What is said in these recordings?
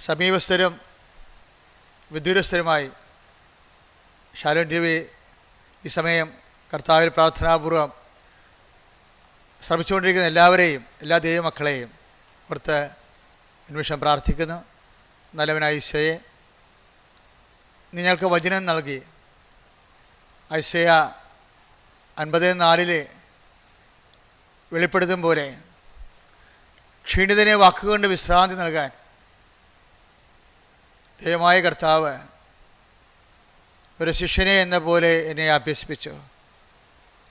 സമീപസ്ഥരും വിദൂരസ്ഥരുമായി Shalom T V ഈ സമയം കർത്താവിൽ പ്രാർത്ഥനാപൂർവം ശ്രമിച്ചുകൊണ്ടിരിക്കുന്ന എല്ലാവരെയും, എല്ലാ ദൈവമക്കളെയും ഓർത്ത് നിമിഷം പ്രാർത്ഥിക്കുന്നു. നല്ലവനായ ഈശോയെ, നിങ്ങൾക്ക് വചനം നൽകി. ഐസയ 54 വെളിപ്പെടുത്തും പോലെ ക്ഷീണിതനെ വാക്കുകൊണ്ട് വിശ്രാന്തി നൽകാൻ ദൈവമായ കർത്താവ് ഒരു ശിഷ്യനെ എന്ന പോലെ എന്നെ അഭ്യസിപ്പിച്ചു.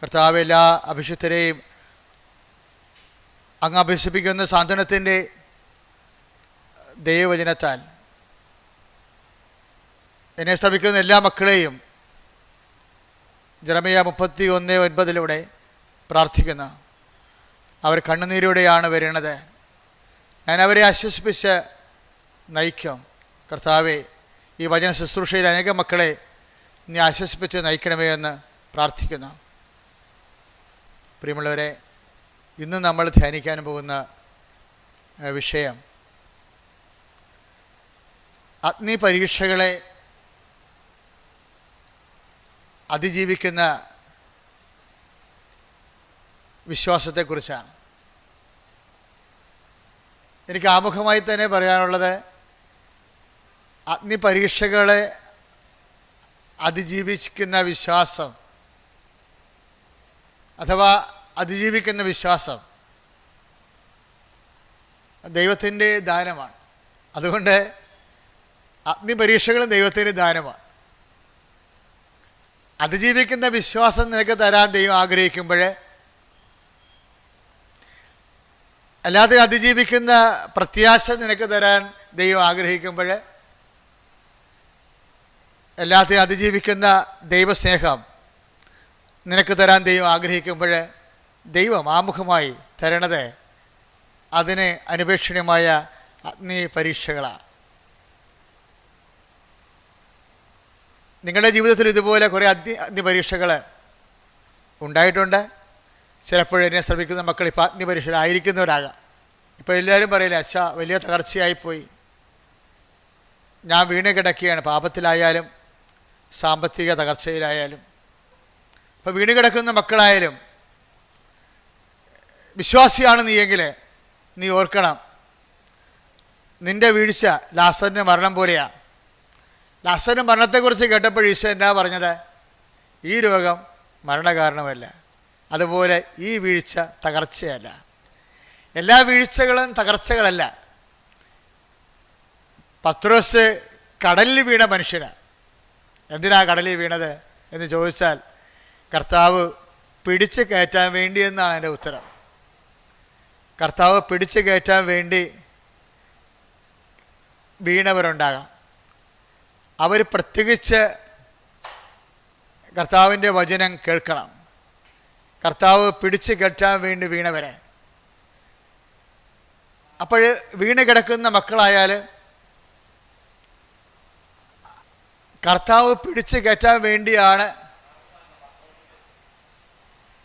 കർത്താവ് എല്ലാ അഭിഷിക്തരെയും അങ്ങ് അഭ്യസിപ്പിക്കുന്ന സാന്ത്വനത്തിൻ്റെ ദൈവവചനത്താൽ എന്നെ ശ്രമിക്കുന്ന എല്ലാ മക്കളെയും ജെറമ്യ 31:9 പ്രാർത്ഥിക്കുന്നു. അവർ കണ്ണുനീരോടെയാണ് വരുന്നത്. ഞാൻ അവരെ ആശ്വസിപ്പിച്ച് നയിക്കും. കർത്താവെ, ഈ വചന ശുശ്രൂഷയിൽ അനേകം മക്കളെ നീ ആശ്വസിപ്പിച്ച് നയിക്കണമേ എന്ന് പ്രാർത്ഥിക്കുന്നു. പ്രിയമുള്ളവരെ, ഇന്ന് നമ്മൾ ധ്യാനിക്കാൻ പോകുന്ന വിഷയം അഗ്നി പരീക്ഷകളെ അതിജീവിക്കുന്ന വിശ്വാസത്തെക്കുറിച്ചാണ്. എനിക്ക് ആമുഖമായി തന്നെ പറയാനുള്ളത്, അഗ്നി പരീക്ഷകളെ അതിജീവിക്കുന്ന വിശ്വാസം അഥവാ അതിജീവിക്കുന്ന വിശ്വാസം ദൈവത്തിൻ്റെ ദാനമാണ്. അതുകൊണ്ട് അഗ്നി പരീക്ഷകളും ദൈവത്തിൻ്റെ ദാനമാണ്. അതിജീവിക്കുന്ന വിശ്വാസം നിനക്ക് തരാൻ ദൈവം ആഗ്രഹിക്കുമ്പോൾ, അല്ലാതെ അതിജീവിക്കുന്ന പ്രത്യാശ നിനക്ക് തരാൻ ദൈവം ആഗ്രഹിക്കുമ്പോൾ, അല്ലാതെ അതിജീവിക്കുന്ന ദൈവസ്നേഹം നിനക്ക് തരാൻ ദൈവം ആഗ്രഹിക്കുമ്പോൾ, ദൈവം ആമുഖമായി തരണത് അതിന് അനുപേക്ഷണീയമായ അഗ്നി പരീക്ഷകളാണ്. നിങ്ങളുടെ ജീവിതത്തിൽ ഇതുപോലെ കുറേ അഗ്നി പരീക്ഷകൾ ഉണ്ടായിട്ടുണ്ട്. ചിലപ്പോൾ എന്നെ ശ്രമിക്കുന്ന മക്കൾ ഇപ്പോൾ അഗ്നി പരീക്ഷയിലായിരിക്കുന്നവരാകാം. ഇപ്പോൾ എല്ലാവരും പറയില്ല, അച്ഛാ വലിയ തകർച്ചയായിപ്പോയി, ഞാൻ വീണ് കിടക്കുകയാണ്. പാപത്തിലായാലും സാമ്പത്തിക തകർച്ചയിലായാലും. ഇപ്പോൾ വീണ് കിടക്കുന്ന മക്കളായാലും വിശ്വാസിയാണ് നീയെങ്കിൽ നീ ഓർക്കണം, നിൻ്റെ വീഴ്ച ലാസറിൻ്റെ മരണം പോലെയാണ്. ലാസറിൻ്റെ മരണത്തെക്കുറിച്ച് കേട്ടപ്പോൾ ഈശോ എന്നാ പറഞ്ഞത്? ഈ രോഗം മരണകാരണമല്ല, അതുപോലെ ഈ വീഴ്ച തകർച്ചയല്ല. എല്ലാ വീഴ്ചകളും തകർച്ചകളല്ല. പത്രോസ് കടലിൽ വീണ മനുഷ്യനാണ്. എന്തിനാ കടലിൽ വീണത് എന്ന് ചോദിച്ചാൽ, കർത്താവ് പിടിച്ച് കയറ്റാൻ വേണ്ടി എന്നാണ് എൻ്റെ ഉത്തരം. കർത്താവ് പിടിച്ച് കയറ്റാൻ വേണ്ടി വീണവരുണ്ടാകാം. അവർ പ്രത്യേകിച്ച് കർത്താവിൻ്റെ വചനം കേൾക്കണം. കർത്താവ് പിടിച്ച് കയറ്റാൻ വേണ്ടി വീണവരെ. അപ്പോൾ വീണ് കിടക്കുന്ന മക്കളായാൽ കർത്താവ് പിടിച്ച് കയറ്റാൻ വേണ്ടിയാണ്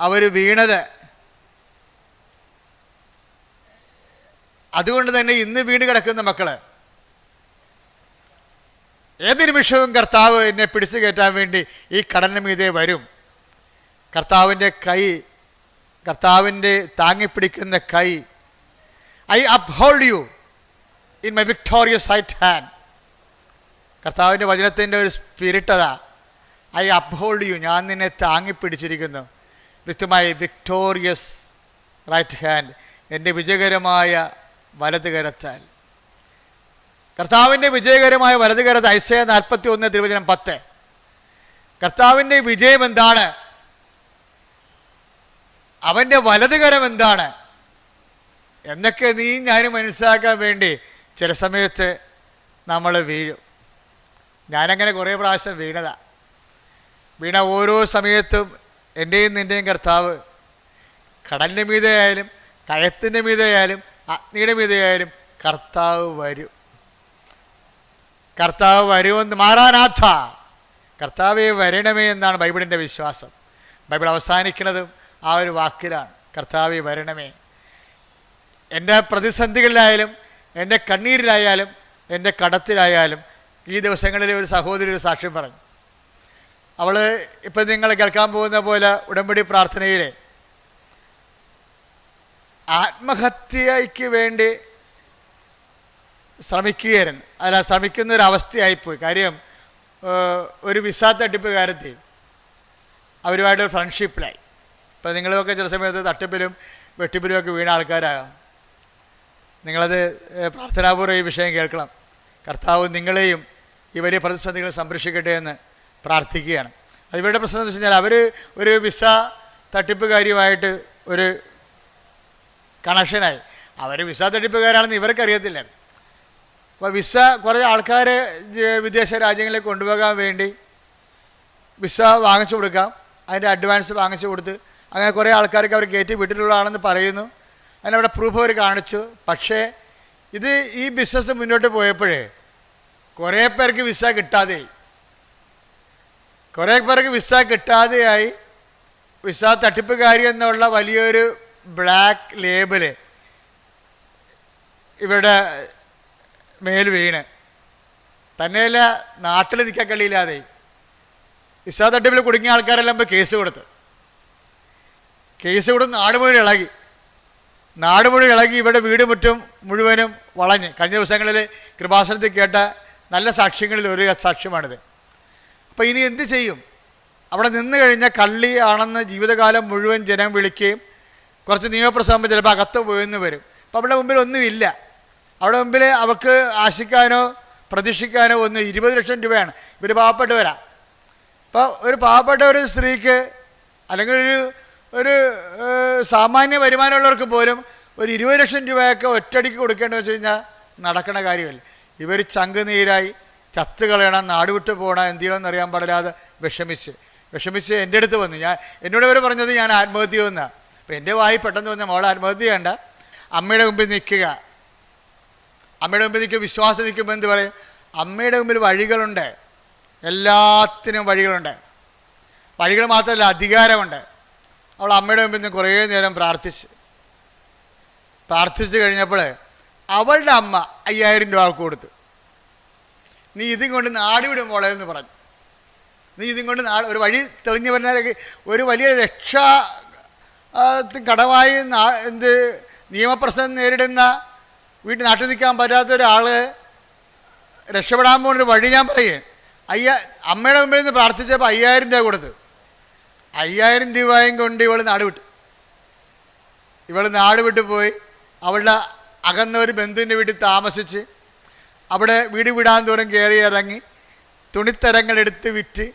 അവർ വീണത്. അതുകൊണ്ട് തന്നെ ഇന്ന് വീണ് കിടക്കുന്ന മക്കൾ, ഏത് നിമിഷവും കർത്താവ് എന്നെ പിടിച്ചു കയറ്റാൻ വേണ്ടി ഈ കടലിന് മീതെ വരും. കർത്താവിൻ്റെ കൈ, കർത്താവിൻ്റെ താങ്ങിപ്പിടിക്കുന്ന കൈ, I uphold you in my victorious right hand. കർത്താവിൻ്റെ വചനത്തിൻ്റെ ഒരു സ്പിരിറ്റ് അതാ, ഐ അപ്ഹോൾഡ് യു, ഞാൻ നിന്നെ താങ്ങിപ്പിടിച്ചിരിക്കുന്നു with my victorious right hand, എൻ്റെ വിജയകരമായ വലത് കരത്താൽ. കർത്താവിൻ്റെ വിജയകരമായ വലത് കരത്ത് ഐസയ 41:10. കർത്താവിൻ്റെ വിജയം എന്താണ്? അവൻ്റെ വലത് കരം എന്താണ് എന്നൊക്കെ നീ ഞാനും മനസ്സിലാക്കാൻ വേണ്ടി ചില സമയത്ത് നമ്മൾ വീഴും. ഞാനങ്ങനെ കുറേ പ്രാവശ്യം വീണ ഓരോ സമയത്തും എൻ്റെയും നിൻ്റെയും കർത്താവ് കടലിൻ്റെ മീതെ ആയാലും കയത്തിൻ്റെ മീതെ ആയാലും അഗ്നിയുടെ മീതെ ആയാലും കർത്താവ് വരും. കർത്താവ് വരുമെന്ന് മാറാനാഥ, കർത്താവെ വരണമേ എന്നാണ് ബൈബിളിൻ്റെ വിശ്വാസം. ബൈബിൾ അവസാനിക്കുന്നതും ആ ഒരു വാക്കിലാണ്, കർത്താവെ വരണമേ. എൻ്റെ പ്രതിസന്ധികളിലായാലും എൻ്റെ കണ്ണീരിലായാലും എൻ്റെ കടത്തിലായാലും. ഈ ദിവസങ്ങളിൽ ഒരു സഹോദരി ഒരു സാക്ഷ്യം പറഞ്ഞു. അവൾ ഇപ്പം നിങ്ങൾ കേൾക്കാൻ പോകുന്ന പോലെ ഉടമ്പടി പ്രാർത്ഥനയിൽ ആത്മഹത്യയ്ക്ക് വേണ്ടി ശ്രമിക്കുകയായിരുന്നു. അല്ല, ശ്രമിക്കുന്നൊരവസ്ഥയായിപ്പോയി. കാര്യം ഒരു വിസ തട്ടിപ്പുകാരത്തി അവരുമായിട്ട് ഫ്രണ്ട്ഷിപ്പിലായി. ഇപ്പം നിങ്ങളൊക്കെ ചില സമയത്ത് തട്ടിപ്പിലും വെട്ടിപ്പിലും ഒക്കെ വീണ ആൾക്കാരാകാം. നിങ്ങളത് പ്രാർത്ഥനാപൂർവ്വം ഈ വിഷയം കേൾക്കണം. കർത്താവ് നിങ്ങളെയും ഈ വലിയ പ്രതിസന്ധികളെ സംരക്ഷിക്കട്ടെ എന്ന് പ്രാർത്ഥിക്കുകയാണ്. അതിവരുടെ പ്രശ്നം എന്ന് വെച്ച് കഴിഞ്ഞാൽ അവർ ഒരു വിസ തട്ടിപ്പുകാരിയുമായിട്ട് ഒരു കണക്ഷനായി. അവർ വിസ തട്ടിപ്പുകാരാണെന്ന് ഇവർക്കറിയത്തില്ലായിരുന്നു. അപ്പോൾ വിസ കുറേ ആൾക്കാരെ വിദേശ രാജ്യങ്ങളിലേക്ക് കൊണ്ടുപോകാൻ വേണ്ടി വിസ വാങ്ങിച്ചു കൊടുക്കാം, അതിൻ്റെ അഡ്വാൻസ് വാങ്ങിച്ചു കൊടുത്ത് അങ്ങനെ കുറേ ആൾക്കാർക്ക് അവർ കയറ്റി വിട്ടിട്ടുള്ളതാണെന്ന് പറയുന്നു. അതിനവിടെ പ്രൂഫ് അവർ കാണിച്ചു. പക്ഷേ ഈ ബിസിനസ് മുന്നോട്ട് പോയപ്പോഴേ കുറേ പേർക്ക് വിസ കിട്ടാതെയായി. വിസ തട്ടിപ്പുകാരി എന്നുള്ള വലിയൊരു ബ്ലാക്ക് ലേബല് ഇവരുടെ മേൽ വീണ് തന്നെയല്ല നാട്ടിൽ നിൽക്കാൻ കഴിയില്ലാതെ വിസ തട്ടിപ്പിൽ കുടുങ്ങിയ ആൾക്കാരെല്ലാം ഇപ്പോൾ കേസ് കൊടുത്ത് നാട് മുഴുവൻ ഇളകി ഇവിടെ വീട് മുറ്റും മുഴുവനും വളഞ്ഞ്. കഴിഞ്ഞ ദിവസങ്ങളിൽ കൃപാസനത്തിൽ കേട്ട നല്ല സാക്ഷ്യങ്ങളിൽ ഒരു സാക്ഷ്യമാണിത്. അപ്പോൾ ഇനി എന്ത് ചെയ്യും? അവിടെ നിന്ന് കഴിഞ്ഞാൽ കള്ളി ആണെന്ന് ജീവിതകാലം മുഴുവൻ ജനം വിളിക്കുകയും കുറച്ച് നിയമപ്രസംഗം ചിലപ്പോൾ അകത്ത് പോയെന്ന് വരും. അപ്പോൾ അവിടെ മുമ്പിൽ ഒന്നുമില്ല. അവിടെ മുമ്പിൽ അവർക്ക് ആശിക്കാനോ പ്രതീക്ഷിക്കാനോ 20 ലക്ഷം രൂപയാണ്. ഇവർ പാവപ്പെട്ടവരാ. അപ്പോൾ ഒരു പാവപ്പെട്ട ഒരു സ്ത്രീക്ക് അല്ലെങ്കിൽ ഒരു സാമാന്യ വരുമാനമുള്ളവർക്ക് പോലും ഒരു 20 ലക്ഷം രൂപയൊക്കെ ഒറ്റയടിക്ക് കൊടുക്കേണ്ടതെന്ന് വെച്ച് കഴിഞ്ഞാൽ നടക്കണ കാര്യമല്ല. ഇവർ ചങ്ക് നീരായി ചത്ത് കളയണം, നാട് വിട്ട് പോകണം, എന്ത് ചെയ്യണമെന്ന് അറിയാൻ പാടില്ലാതെ വിഷമിച്ച് എൻ്റെ അടുത്ത് വന്നു. എന്നോട് ഇവർ പറഞ്ഞത് ഞാൻ ആത്മഹത്യ ചെയ്യുമെന്നാണ്. അപ്പോൾ എൻ്റെ വായി പെട്ടെന്ന് വന്ന മോളെ ആത്മഹത്യ ചെയ്യണ്ട, അമ്മയുടെ മുമ്പിൽ നിൽക്കുക. വിശ്വാസം നിൽക്കുമ്പോൾ എന്ത് പറയും? അമ്മയുടെ മുമ്പിൽ വഴികളുണ്ട്, എല്ലാത്തിനും വഴികളുണ്ട്. വഴികൾ മാത്രമല്ല, അധികാരമുണ്ട്. അവൾ അമ്മയുടെ മുമ്പിൽ നിന്ന് കുറേ നേരം പ്രാർത്ഥിച്ചു കഴിഞ്ഞപ്പോൾ അവളുടെ അമ്മ 5000 രൂപ കൊടുത്തു. നീ ഇതും കൊണ്ട് നാട് വിടും മോളെ എന്ന് പറഞ്ഞു. നീ ഇതും കൊണ്ട് ഒരു വഴി തെളിഞ്ഞു പറഞ്ഞാൽ ഒരു വലിയ കടമായി നിയമപ്രശ്നം നേരിടുന്ന നാട്ടിൽ നിൽക്കാൻ പറ്റാത്ത ഒരാൾ രക്ഷപ്പെടാൻ പോകുന്നൊരു വഴി ഞാൻ പറയേ. അമ്മയുടെ മുമ്പിൽ നിന്ന് പ്രാർത്ഥിച്ചപ്പോൾ 5000 രൂപ കൊടുത്ത്. 5000 രൂപയും കൊണ്ട് ഇവൾ നാട് വിട്ട് പോയി. അവളുടെ അകന്ന ഒരു ബന്ധുവിൻ്റെ വീട്ടിൽ താമസിച്ച് അവിടെ വീട് വിടാൻ തോറും കയറി ഇറങ്ങി തുണിത്തരങ്ങളെടുത്ത് വിറ്റ്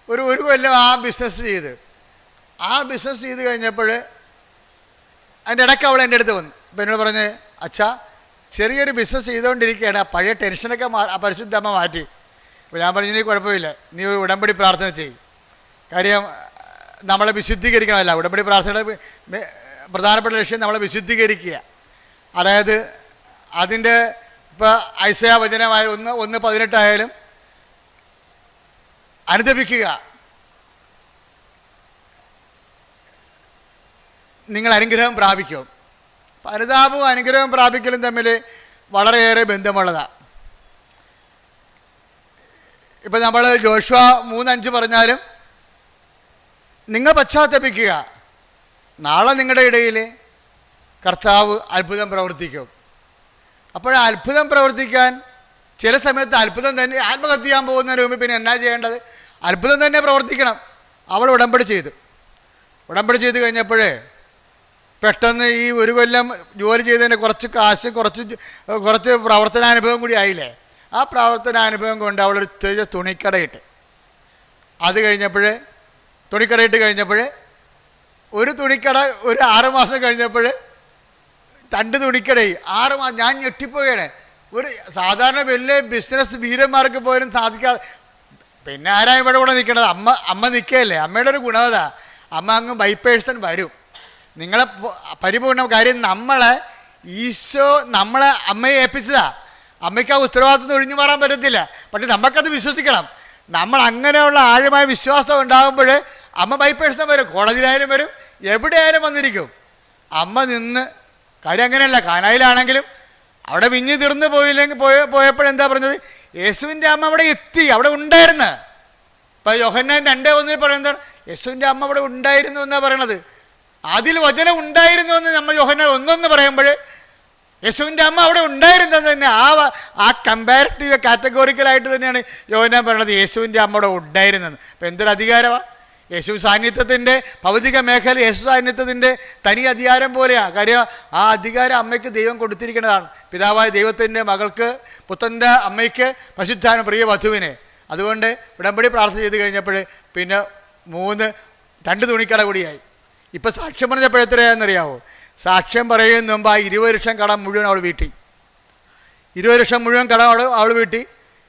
ഒരു കൊല്ലം ആ ബിസിനസ് ചെയ്ത് കഴിഞ്ഞപ്പോൾ അതിൻ്റെ ഇടയ്ക്ക് അവൾ എൻ്റെ അടുത്ത് വന്നു. അപ്പോൾ എന്നോട് പറഞ്ഞ്, അച്ഛാ ചെറിയൊരു ബിസിനസ് ചെയ്തുകൊണ്ടിരിക്കുകയാണ്, പഴയ ടെൻഷനൊക്കെ പരിശുദ്ധമ്മ മാറ്റി. അപ്പോൾ ഞാൻ പറഞ്ഞു, നീ കുഴപ്പമില്ല, നീ ഉടമ്പടി പ്രാർത്ഥന ചെയ്യും. കാര്യം നമ്മളെ വിശുദ്ധീകരിക്കണമല്ല. ഉടമ്പടി പ്രാർത്ഥനയുടെ പ്രധാനപ്പെട്ട ലക്ഷ്യം നമ്മളെ വിശുദ്ധീകരിക്കുക. അതായത് അതിൻ്റെ ഇപ്പോൾ ഐസയ വചനമായ 1:18 ആയാലും അനുദപിക്കുക, നിങ്ങൾ അനുഗ്രഹം പ്രാപിക്കും. അനുതാപവും അനുഗ്രഹം പ്രാപിക്കലും തമ്മിൽ വളരെയേറെ ബന്ധമുള്ളതാണ്. ഇപ്പം നമ്മൾ ജോഷുവ 3:5 പറഞ്ഞാലും നിങ്ങൾ പശ്ചാത്തപിക്കുക, നാളെ നിങ്ങളുടെ ഇടയിൽ കർത്താവ് അത്ഭുതം പ്രവർത്തിക്കും. അപ്പോൾ അത്ഭുതം പ്രവർത്തിക്കാൻ ചില സമയത്ത് അത്ഭുതം തന്നെ ആത്മഹത്യ ചെയ്യാൻ പോകുന്നതിന് മുമ്പ് പിന്നെ എന്നാ ചെയ്യേണ്ടത്? അത്ഭുതം തന്നെ പ്രവർത്തിക്കണം. അവൾ ഉടമ്പടി ചെയ്ത് കഴിഞ്ഞപ്പോഴേ പെട്ടെന്ന് ഈ ഒരു കൊല്ലം ജോലി ചെയ്തതിൻ്റെ കുറച്ച് കാശ് കുറച്ച് പ്രവർത്തനാനുഭവം കൂടി ആയില്ലേ. ആ പ്രവർത്തനാനുഭവം കൊണ്ട് അവളൊരു തുണിക്കടയിട്ട് കഴിഞ്ഞപ്പോൾ ഒരു തുണിക്കട ഒരു 6 മാസം കഴിഞ്ഞപ്പോൾ 2 തുണിക്കടയായി. 6 മാസം ഞാൻ ഞെട്ടിപ്പോവുകയാണ്. ഒരു സാധാരണ വലിയ ബിസിനസ് വീരന്മാർക്ക് പോലും സാധിക്കാതെ പിന്നെ ആരാ ഇവിടെ കൂടെ നിൽക്കേണ്ടത്? അമ്മ നിൽക്കുകയല്ലേ. അമ്മയുടെ ഒരു ഗുണവത, അമ്മ അങ്ങ് ബൈ പേഴ്സൺ വരും. നിങ്ങളെ പരിപൂർണ്ണ കാര്യം നമ്മളെ അമ്മയെ ഏൽപ്പിച്ചതാ. അമ്മയ്ക്ക് ആ ഉത്തരവാദിത്വം ഒഴിഞ്ഞു മാറാൻ പറ്റത്തില്ല. പക്ഷെ നമുക്കത് വിശ്വസിക്കണം. നമ്മൾ അങ്ങനെയുള്ള ആഴമായ വിശ്വാസം ഉണ്ടാകുമ്പോൾ അമ്മ ബൈ പേഴ്സൺ വരും. കോളേജിലായാലും വരും, എവിടെയായാലും വന്നിരിക്കും. അമ്മ നിന്ന് കാര്യം അങ്ങനെയല്ല. കാനായിലാണെങ്കിലും അവിടെ വിഞ്ഞ് തീർന്നു പോയപ്പോഴെന്താ പറഞ്ഞത്? യേശുവിൻ്റെ അമ്മ അവിടെ എത്തി, അവിടെ ഉണ്ടായിരുന്നു. ഇപ്പം യോഹന്നാൻ 2:1 പറയുന്നത് യേശുവിൻ്റെ അമ്മ അവിടെ ഉണ്ടായിരുന്നു എന്നാണ് പറയണത്. അതിൽ വചനം ഉണ്ടായിരുന്നു എന്ന് നമ്മൾ യോഹന്നാൻ 1:1 പറയുമ്പോൾ യേശുവിൻ്റെ അമ്മ അവിടെ ഉണ്ടായിരുന്നത് തന്നെ ആ കമ്പാരിറ്റീവ് കാറ്റഗോറിക്കലായിട്ട് തന്നെയാണ് യോഹന്നാൻ പറയണത് യേശുവിൻ്റെ അമ്മ അവിടെ ഉണ്ടായിരുന്നെന്ന്. അപ്പം എന്തൊരു അധികാരമാണ്! യേശു സാന്നിധ്യത്തിൻ്റെ ഭൗതിക മേഖല യേശു സാന്നിധ്യത്തിൻ്റെ തനി അധികാരം പോലെയാണ്. കാര്യം ആ അധികാരം അമ്മയ്ക്ക് ദൈവം കൊടുത്തിരിക്കുന്നതാണ്. പിതാവായ ദൈവത്തിൻ്റെ മകൾക്ക്, പുത്രൻ്റെ അമ്മയ്ക്ക്, പരിശുദ്ധാന പ്രിയ വധുവിനെ. അതുകൊണ്ട് ഉടമ്പടി പ്രാർത്ഥന ചെയ്ത് കഴിഞ്ഞപ്പോൾ പിന്നെ 2 തുണിക്കട കൂടിയായി. ഇപ്പം സാക്ഷ്യം പറഞ്ഞപ്പോൾ എത്രയാണെന്നറിയാവോ? സാക്ഷ്യം പറയുന്ന മുമ്പ് ആ 20 ലക്ഷം കടം മുഴുവൻ അവൾ വീട്ടി. 20 ലക്ഷം മുഴുവൻ കടം അവൾ വീട്ടി.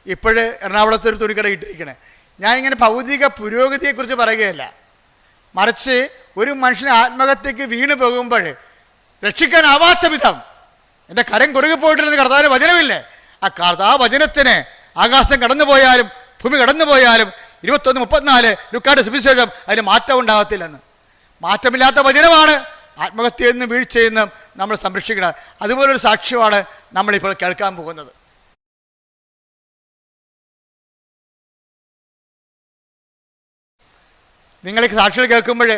ഇപ്പോഴ് എറണാകുളത്തൊരു തുണിക്കട ഇട്ടിരിക്കണേ. ഞാൻ ഇങ്ങനെ ഭൗതിക പുരോഗതിയെക്കുറിച്ച് പറയുകയല്ല, മറിച്ച് ഒരു മനുഷ്യന് ആത്മഹത്യക്ക് വീണ് പോകുമ്പോൾ രക്ഷിക്കാനാവാത്ത വിധം എൻ്റെ കരം കുറുകെ പോയിട്ടിരുന്ന കർത്താവിൻ്റെ വചനമില്ലേ? ആ വചനത്തിന് ആകാശം കടന്നു പോയാലും ഭൂമി കടന്നു പോയാലും 21:34 ലൂക്കായുടെ സുവിശേഷം അതിന് മാറ്റം ഉണ്ടാകത്തില്ലെന്ന്. മാറ്റമില്ലാത്ത വചനമാണ് ആത്മഹത്യയിൽ നിന്ന് വീഴ്ചയെന്നും നമ്മൾ സംരക്ഷിക്കണം. അതുപോലൊരു സാക്ഷ്യമാണ് നമ്മളിപ്പോൾ കേൾക്കാൻ പോകുന്നത്. നിങ്ങൾ സാക്ഷികൾ കേൾക്കുമ്പോൾ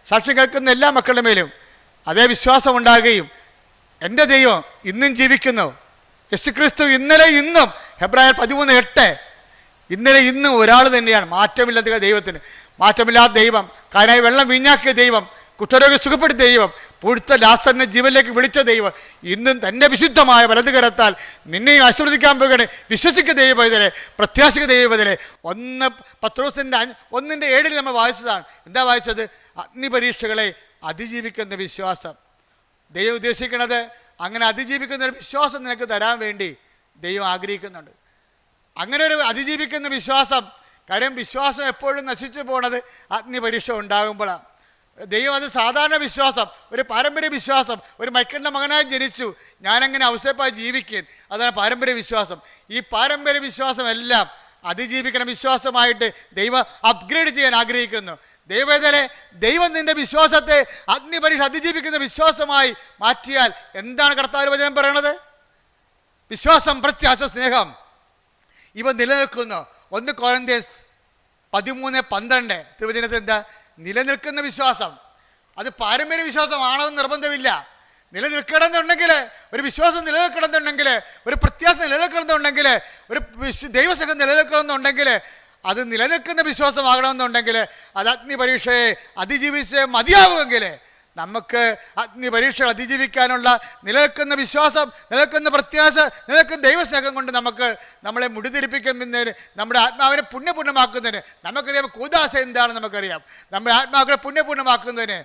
സാക്ഷ്യം കേൾക്കുന്ന എല്ലാ മക്കളുടെ മേലും അതേ വിശ്വാസം ഉണ്ടാകുകയും എൻ്റെ ദൈവം ഇന്നും ജീവിക്കുന്നു, യേശുക്രിസ്തു ഇന്നലെ ഇന്നും, ഹെബ്രായർ 13:8, ഇന്നലെ ഇന്നും ഒരാൾ തന്നെയാണ്. മാറ്റമില്ലാത്ത ദൈവത്തിന്, മാറ്റമില്ലാത്ത ദൈവം, കാനായി വെള്ളം വീഞ്ഞാക്കിയ ദൈവം, കുഷ്ഠരോഗം സുഖപ്പെടുത്തിയ ദൈവം, പുഴുത്ത ലാസറിനെ ജീവനിലേക്ക് വിളിച്ച ദൈവം ഇന്നും തൻ്റെ വിശുദ്ധമായ വലതുകരത്താൽ നിന്നെ ആശീർവദിക്കാൻ പോകുകയാണ്. വിശ്വസിക്കുന്ന ദൈവപൈതലെ, പ്രത്യാശിക്കുന്ന ദൈവപൈതലെ. 1 പത്രോസിൻ്റെ 1:7 നമ്മൾ വായിച്ചതാണ്. എന്താ വായിച്ചത്? അഗ്നിപരീക്ഷകളെ അതിജീവിക്കുന്ന വിശ്വാസം. ദൈവം ഉദ്ദേശിക്കുന്നത് അങ്ങനെ അതിജീവിക്കുന്ന ഒരു വിശ്വാസം നിനക്ക് തരാൻ വേണ്ടി ദൈവം ആഗ്രഹിക്കുന്നുണ്ട്. അങ്ങനെ ഒരു അതിജീവിക്കുന്ന വിശ്വാസം. കാര്യം വിശ്വാസം എപ്പോഴും നശിച്ചു പോണത് അഗ്നിപരീക്ഷ ഉണ്ടാകുമ്പോഴാണ്. ദൈവം അത് സാധാരണ വിശ്വാസം, ഒരു പാരമ്പര്യ വിശ്വാസം. ഒരു മൈക്കലിൻ്റെ മകനായി ജനിച്ചു, ഞാനെങ്ങനെ ഔസേപ്പായി ജീവിക്കാൻ, അതാണ് പാരമ്പര്യ വിശ്വാസം. ഈ പാരമ്പര്യ വിശ്വാസം എല്ലാം അതിജീവിക്കുന്ന വിശ്വാസമായിട്ട് ദൈവം അപ്ഗ്രേഡ് ചെയ്യാൻ ആഗ്രഹിക്കുന്നു. ദൈവം നിന്റെ വിശ്വാസത്തെ അഗ്നിപരീക്ഷ അതിജീവിക്കുന്ന വിശ്വാസമായി മാറ്റിയാൽ എന്താണ് കർത്താവ് വചനം പറയണത്? വിശ്വാസം, പ്രത്യാശ, സ്നേഹം ഇവ നിലനിൽക്കുന്നു. 1 കൊരിന്ത്യൻസ് 13:12 തിരുവചനത്തിൽ എന്താ? നിലനിൽക്കുന്ന വിശ്വാസം. അത് പാരമ്പര്യ വിശ്വാസമാണെന്ന് നിർബന്ധമില്ല. നിലനിൽക്കണമെന്നുണ്ടെങ്കിൽ, ഒരു വിശ്വാസം നിലനിൽക്കണമെന്നുണ്ടെങ്കിൽ, ഒരു പ്രത്യാശ നിലനിൽക്കണമെന്നുണ്ടെങ്കിൽ, ഒരു ദൈവസംഘം നിലനിൽക്കണമെന്നുണ്ടെങ്കിൽ, അത് നിലനിൽക്കുന്ന വിശ്വാസമാകണമെന്നുണ്ടെങ്കിൽ അത് അഗ്നിപരീക്ഷയെ അതിജീവിച്ചേ മതിയാവുമെങ്കിൽ നമുക്ക് അഗ്നിപരീക്ഷകൾ അതിജീവിക്കാനുള്ള നിലനിൽക്കുന്ന വിശ്വാസം, നിലനിൽക്കുന്ന പ്രത്യാശ, നിലനിൽക്കുന്ന ദൈവസ്നേഹം കൊണ്ട് നമ്മളെ മുടിതിരിപ്പിക്കുന്നതിന്, നമ്മുടെ ആത്മാവിനെ പുണ്യപൂർണ്ണമാക്കുന്നതിന്. നമുക്കറിയാം കൂദാശ എന്താണെന്ന് നമുക്കറിയാം. നമ്മുടെ ആത്മാക്കളെ പുണ്യപൂർണ്ണമാക്കുന്നതിന്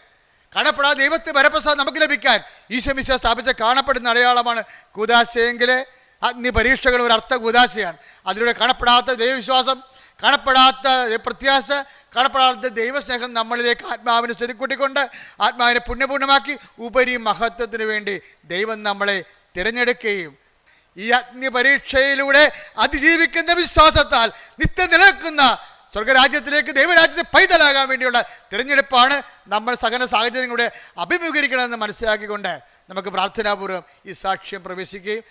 കാണപ്പെടാതെ ദൈവത്തെ വരപ്രസാദം നമുക്ക് ലഭിക്കാൻ ഈശോ സ്ഥാപിച്ച കാണപ്പെടുന്ന അടയാളമാണ് കൂദാശയെങ്കിൽ അഗ്നിപരീക്ഷകൾ ഒരു അർത്ഥ കൂദാശയാണ്. അതിലൂടെ കാണപ്പെടാത്ത ദൈവവിശ്വാസം, കാണപ്പെടാത്ത പ്രത്യാശ, കാണപ്പെടാത്ത ദൈവസ്നേഹം നമ്മളിലേക്ക് ആത്മാവിനെ സ്വരുക്കൂട്ടിക്കൊണ്ട് ആത്മാവിനെ പുണ്യപൂർണ്ണമാക്കി ഉപരി മഹത്വത്തിന് വേണ്ടി ദൈവം നമ്മളെ തിരഞ്ഞെടുക്കുകയും ഈ അഗ്നിപരീക്ഷയിലൂടെ അതിജീവിക്കുന്ന വിശ്വാസത്താൽ നിത്യം നിലനിൽക്കുന്ന സ്വർഗരാജ്യത്തിലേക്ക്, ദൈവരാജ്യത്തെ പൈതലാകാൻ വേണ്ടിയുള്ള തിരഞ്ഞെടുപ്പാണ് നമ്മൾ സകല സാഹചര്യങ്ങളുടെ അഭിമുഖീകരിക്കണമെന്ന് മനസ്സിലാക്കിക്കൊണ്ട് നമുക്ക് പ്രാർത്ഥനാപൂർവ്വം ഈ സാക്ഷ്യം പ്രവേശിക്കുകയും